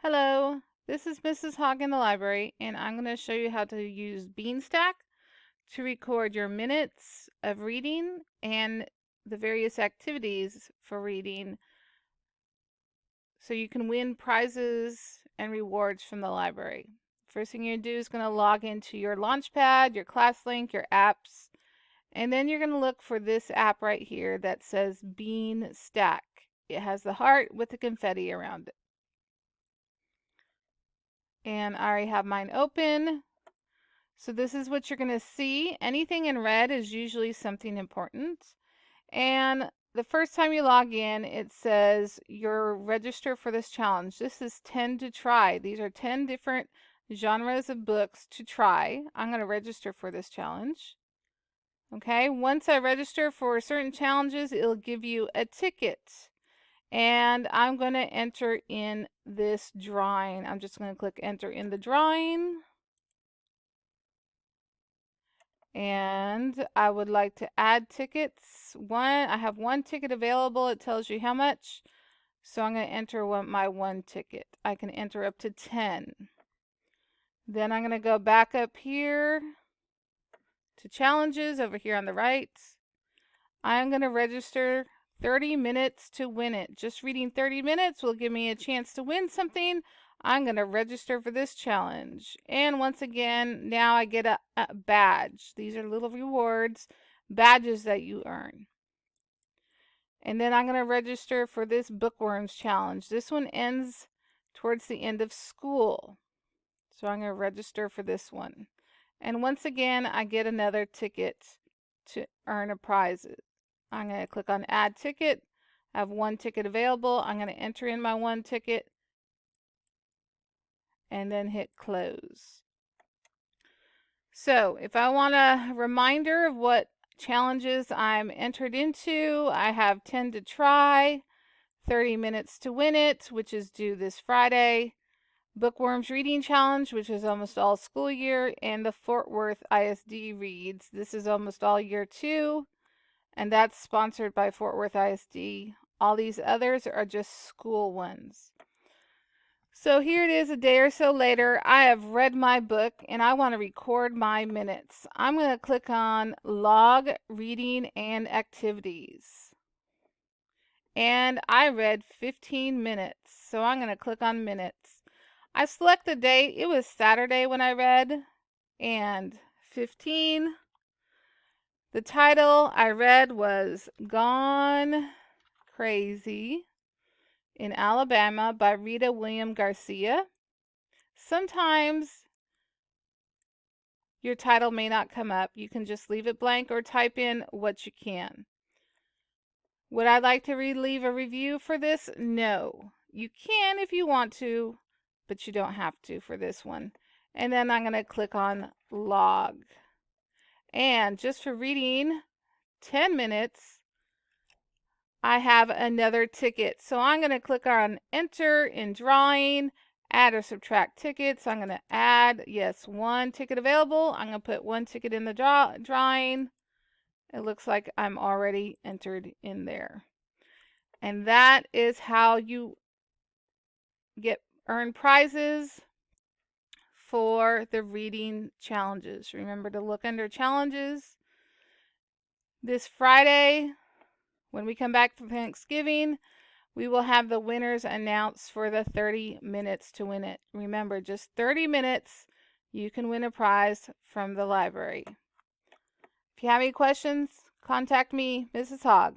Hello, this is Mrs. Hogg in the library, and I'm going to show you how to use Beanstack to record your minutes of reading and the various activities for reading so you can win prizes and rewards from the library. First thing you're going to do is going to log into your Launchpad, your ClassLink, your apps, and then you're going to look for this app right here that says Beanstack. It has the heart with the confetti around it. And I already have mine open. So this is what you're going to see. Anything in red is usually something important. And the first time you log in, it says you're registered for this challenge. This is 10 to try. These are 10 different genres of books to try. I'm going to register for this challenge. Okay, once I register for certain challenges, it'll give you a ticket. And I'm going to enter in this drawing. I'm just going to click enter in the drawing. And I would like to add tickets. I have one ticket available. It tells you how much. So I'm going to enter my one ticket. I can enter up to 10. Then I'm going to go back up here to challenges over here on the right. I'm going to register 30 minutes to win it. Just reading 30 minutes will give me a chance to win something. I'm going to register for this challenge. And once again, now I get a badge. These are little rewards, badges that you earn. And then I'm going to register for this bookworms challenge. This one ends towards the end of school. So I'm going to register for this one. And once again, I get another ticket to earn a prize. I'm going to click on add ticket. I have one ticket available. I'm going to enter in my one ticket and then hit close. So if I want a reminder of what challenges I'm entered into, I have 10 to try, 30 minutes to win it, which is due this Friday, Bookworms Reading Challenge, which is almost all school year, and the Fort Worth ISD Reads. This is almost all year 2, and that's sponsored by Fort Worth ISD. All these others are just school ones. So here it is a day or so later. I have read my book and I want to record my minutes. I'm going to click on log reading and activities. And I read 15 minutes. So I'm going to click on minutes. I select the date. It was Saturday when I read. And 15. The title I read was Gone Crazy in Alabama by Rita William Garcia. Sometimes your title may not come up. You can just leave it blank or type in what you can. Would I like to leave a review for this? No. You can if you want to, but you don't have to for this one. And then I'm going to click on log. And just for reading 10 minutes, I have another ticket. So I'm going to click on enter in drawing, add or subtract tickets. I'm going to add, yes, one ticket available. I'm going to put one ticket in the drawing. It looks like I'm already entered in there. And that is how you earn prizes for the reading challenges. Remember to look under challenges. This Friday, when we come back from Thanksgiving, we will have the winners announced for the 30 minutes to win it. Remember, just 30 minutes, you can win a prize from the library. If you have any questions, contact me, Mrs. Hogg.